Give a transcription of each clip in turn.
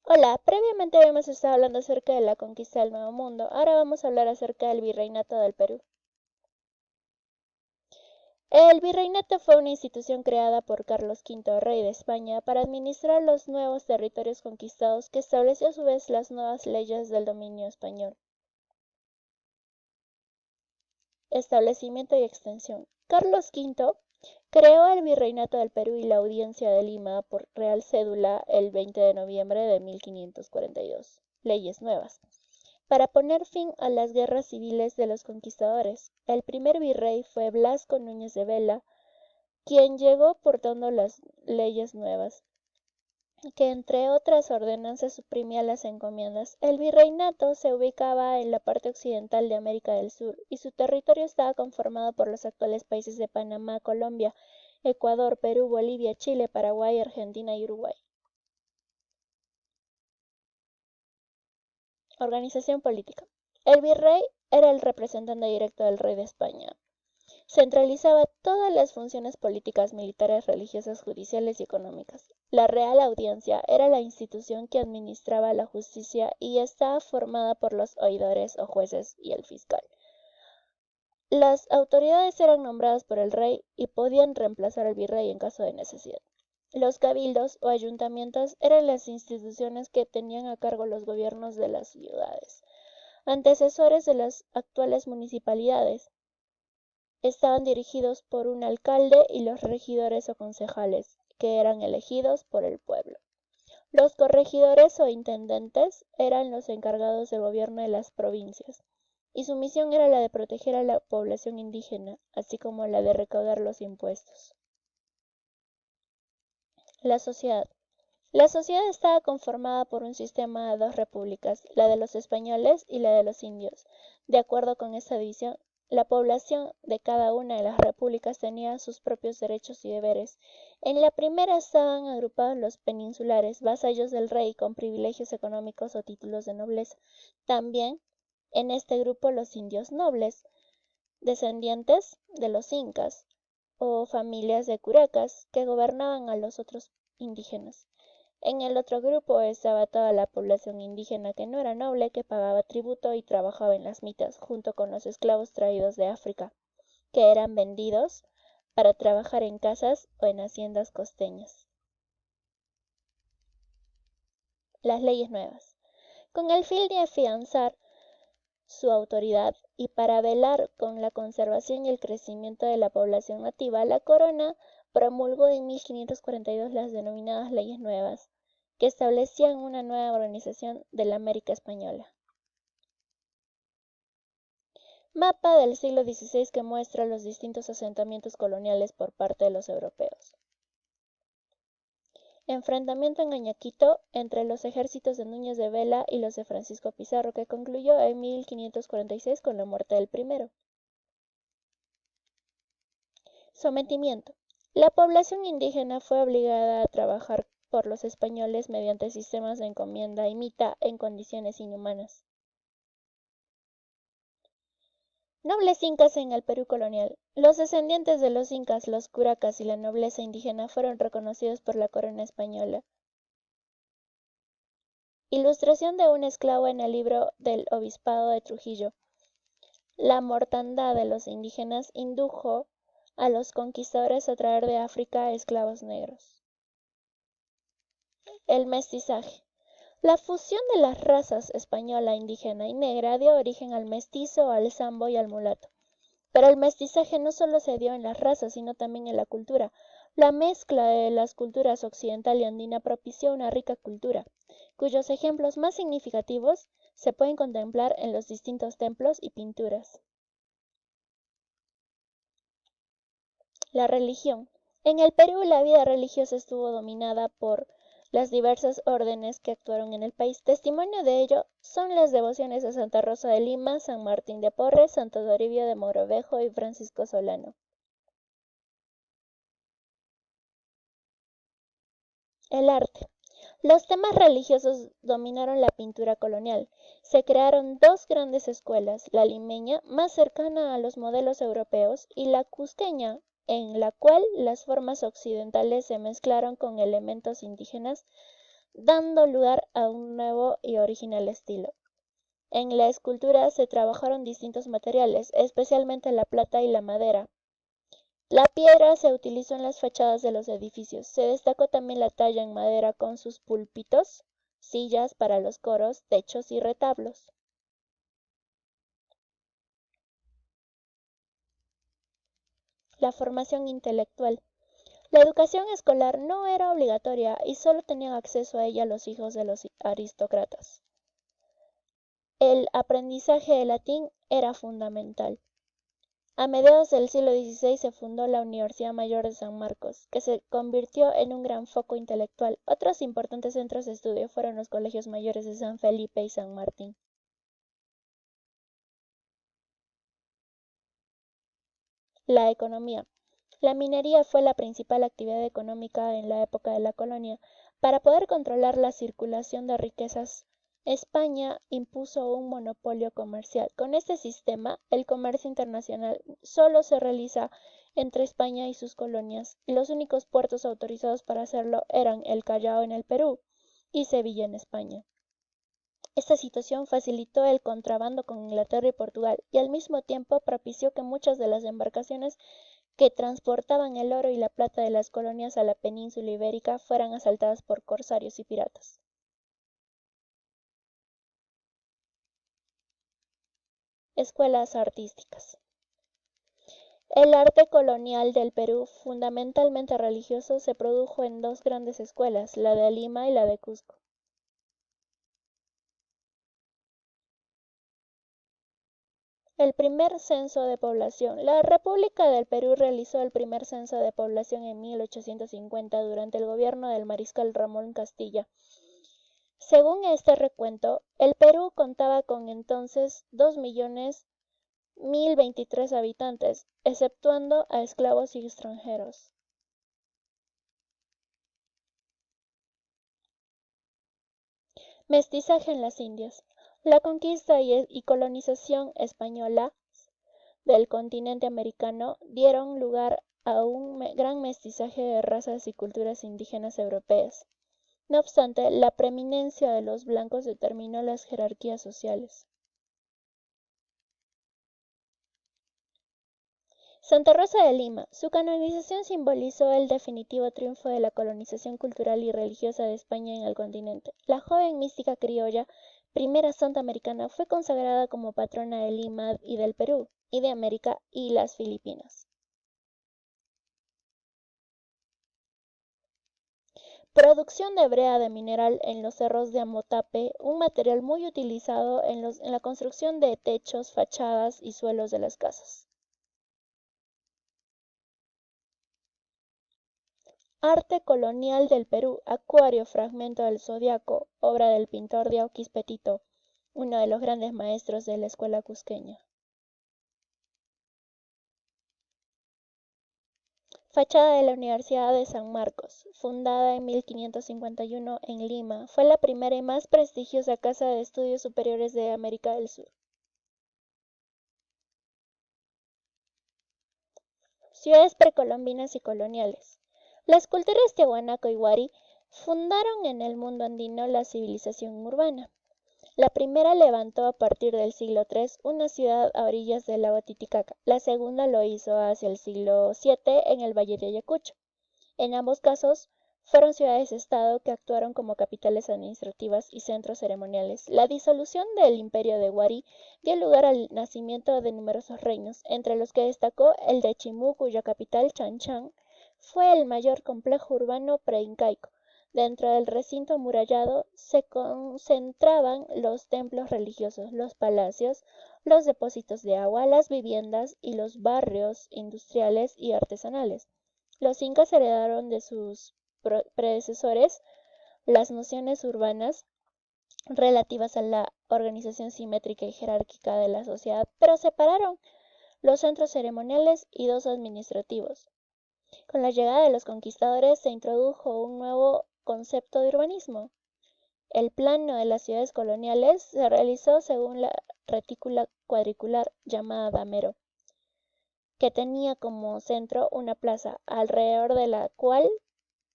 Hola, previamente habíamos estado hablando acerca de la conquista del Nuevo Mundo. Ahora vamos a hablar acerca del Virreinato del Perú. El virreinato fue una institución creada por Carlos V, rey de España, para administrar los nuevos territorios conquistados, que estableció a su vez las nuevas leyes del dominio español. Establecimiento y extensión. Carlos V creó el Virreinato del Perú y la Audiencia de Lima por Real Cédula el 20 de noviembre de 1542. Leyes nuevas. Para poner fin a las guerras civiles de los conquistadores, el primer virrey fue Blasco Núñez de Vela, quien llegó portando las leyes nuevas, que entre otras ordenanzas suprimía las encomiendas. El virreinato se ubicaba en la parte occidental de América del Sur y su territorio estaba conformado por los actuales países de Panamá, Colombia, Ecuador, Perú, Bolivia, Chile, Paraguay, Argentina y Uruguay. Organización política. El virrey era el representante directo del rey de España. Centralizaba todas las funciones políticas, militares, religiosas, judiciales y económicas. La Real Audiencia era la institución que administraba la justicia y estaba formada por los oidores o jueces y el fiscal. Las autoridades eran nombradas por el rey y podían reemplazar al virrey en caso de necesidad. Los cabildos o ayuntamientos eran las instituciones que tenían a cargo los gobiernos de las ciudades, antecesores de las actuales municipalidades. Estaban dirigidos por un alcalde y los regidores o concejales, que eran elegidos por el pueblo. Los corregidores o intendentes eran los encargados del gobierno de las provincias, y su misión era la de proteger a la población indígena, así como la de recaudar los impuestos. La sociedad. La sociedad estaba conformada por un sistema de dos repúblicas, la de los españoles y la de los indios. De acuerdo con esta división, la población de cada una de las repúblicas tenía sus propios derechos y deberes. En la primera estaban agrupados los peninsulares, vasallos del rey con privilegios económicos o títulos de nobleza. También en este grupo los indios nobles, descendientes de los incas, o familias de curacas que gobernaban a los otros indígenas. En el otro grupo estaba toda la población indígena que no era noble, que pagaba tributo y trabajaba en las mitas, junto con los esclavos traídos de África, que eran vendidos para trabajar en casas o en haciendas costeñas. Las leyes nuevas. Con el fin de afianzar su autoridad y para velar con la conservación y el crecimiento de la población nativa, la corona promulgó en 1542 las denominadas leyes nuevas, que establecían una nueva organización de la América española. Mapa del siglo XVI que muestra los distintos asentamientos coloniales por parte de los europeos. Enfrentamiento en Añaquito entre los ejércitos de Núñez de Vela y los de Francisco Pizarro, que concluyó en 1546 con la muerte del primero. Sometimiento. La población indígena fue obligada a trabajar por los españoles mediante sistemas de encomienda y mita en condiciones inhumanas. Nobles incas en el Perú colonial. Los descendientes de los incas, los curacas y la nobleza indígena fueron reconocidos por la corona española. Ilustración de un esclavo en el libro del Obispado de Trujillo. La mortandad de los indígenas indujo a los conquistadores a traer de África esclavos negros. El mestizaje. La fusión de las razas española, indígena y negra dio origen al mestizo, al sambo y al mulato. Pero el mestizaje no solo se dio en las razas, sino también en la cultura. La mezcla de las culturas occidental y andina propició una rica cultura, cuyos ejemplos más significativos se pueden contemplar en los distintos templos y pinturas. La religión. En el Perú la vida religiosa estuvo dominada por las diversas órdenes que actuaron en el país. Testimonio de ello son las devociones a Santa Rosa de Lima, San Martín de Porres, Santo Toribio de Mogrovejo y Francisco Solano. El arte. Los temas religiosos dominaron la pintura colonial. Se crearon dos grandes escuelas, la limeña, más cercana a los modelos europeos, y la cusqueña, en la cual las formas occidentales se mezclaron con elementos indígenas dando lugar a un nuevo y original estilo. En la escultura se trabajaron distintos materiales, especialmente la plata y la madera. La piedra se utilizó en las fachadas de los edificios. Se destacó también la talla en madera con sus púlpitos, sillas para los coros, techos y retablos. La formación intelectual. La educación escolar no era obligatoria y solo tenían acceso a ella los hijos de los aristócratas. El aprendizaje de latín era fundamental. A mediados del siglo XVI se fundó la Universidad Mayor de San Marcos, que se convirtió en un gran foco intelectual. Otros importantes centros de estudio fueron los colegios mayores de San Felipe y San Martín. La economía. La minería fue la principal actividad económica en la época de la colonia. Para poder controlar la circulación de riquezas, España impuso un monopolio comercial. Con este sistema, el comercio internacional solo se realiza entre España y sus colonias, y los únicos puertos autorizados para hacerlo eran el Callao en el Perú y Sevilla en España. Esta situación facilitó el contrabando con Inglaterra y Portugal, y al mismo tiempo propició que muchas de las embarcaciones que transportaban el oro y la plata de las colonias a la península ibérica fueran asaltadas por corsarios y piratas. Escuelas artísticas. El arte colonial del Perú, fundamentalmente religioso, se produjo en dos grandes escuelas, la de Lima y la de Cusco. El primer censo de población. La República del Perú realizó el primer censo de población en 1850 durante el gobierno del mariscal Ramón Castilla. Según este recuento, el Perú contaba con entonces 2.000.023 habitantes, exceptuando a esclavos y extranjeros. Mestizaje en las Indias. La conquista y colonización española del continente americano dieron lugar a un gran mestizaje de razas y culturas indígenas europeas. No obstante, la preeminencia de los blancos determinó las jerarquías sociales. Santa Rosa de Lima. Su canonización simbolizó el definitivo triunfo de la colonización cultural y religiosa de España en el continente. La joven mística criolla, primera santa americana, fue consagrada como patrona de Lima y del Perú, y de América y las Filipinas. Producción de brea de mineral en los cerros de Amotape, un material muy utilizado en la construcción de techos, fachadas y suelos de las casas. Arte colonial del Perú, acuario, fragmento del zodiaco, obra del pintor Diauquis Petito, uno de los grandes maestros de la escuela cusqueña. Fachada de la Universidad de San Marcos, fundada en 1551 en Lima, fue la primera y más prestigiosa casa de estudios superiores de América del Sur. Ciudades precolombinas y coloniales. Las culturas Tiahuanaco y Huari fundaron en el mundo andino la civilización urbana. La primera levantó a partir del siglo III una ciudad a orillas del lago Titicaca. La segunda lo hizo hacia el siglo VII en el valle de Ayacucho. En ambos casos, fueron ciudades-estado que actuaron como capitales administrativas y centros ceremoniales. La disolución del imperio de Huari dio lugar al nacimiento de numerosos reinos, entre los que destacó el de Chimú, cuya capital, Chan fue el mayor complejo urbano preincaico. Dentro del recinto amurallado se concentraban los templos religiosos, los palacios, los depósitos de agua, las viviendas y los barrios industriales y artesanales. Los incas heredaron de sus predecesores las nociones urbanas relativas a la organización simétrica y jerárquica de la sociedad, pero separaron los centros ceremoniales y dos administrativos. Con la llegada de los conquistadores se introdujo un nuevo concepto de urbanismo. El plano de las ciudades coloniales se realizó según la retícula cuadricular llamada damero, que tenía como centro una plaza, alrededor de la cual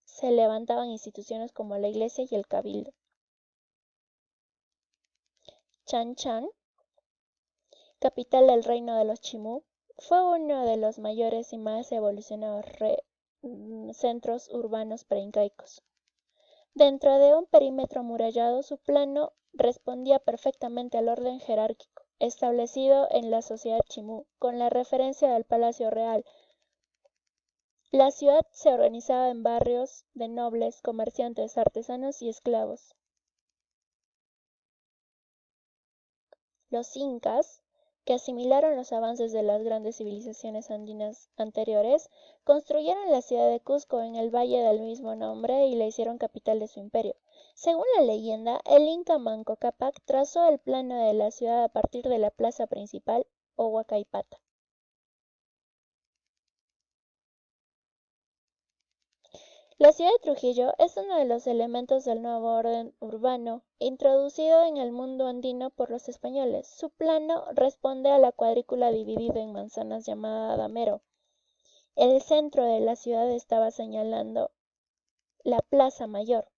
se levantaban instituciones como la iglesia y el cabildo. Chan Chan, capital del reino de los Chimú, fue uno de los mayores y más evolucionados centros urbanos preincaicos. Dentro de un perímetro amurallado, su plano respondía perfectamente al orden jerárquico establecido en la sociedad chimú, con la referencia del Palacio Real. La ciudad se organizaba en barrios de nobles, comerciantes, artesanos y esclavos. Los incas, que asimilaron los avances de las grandes civilizaciones andinas anteriores, construyeron la ciudad de Cusco en el valle del mismo nombre y la hicieron capital de su imperio. Según la leyenda, el inca Manco Cápac trazó el plano de la ciudad a partir de la plaza principal o Huacaipata. La ciudad de Trujillo es uno de los elementos del nuevo orden urbano introducido en el mundo andino por los españoles. Su plano responde a la cuadrícula dividida en manzanas llamada Damero. El centro de la ciudad estaba señalando la Plaza Mayor,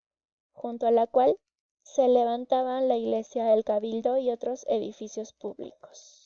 junto a la cual se levantaban la iglesia, el cabildo y otros edificios públicos.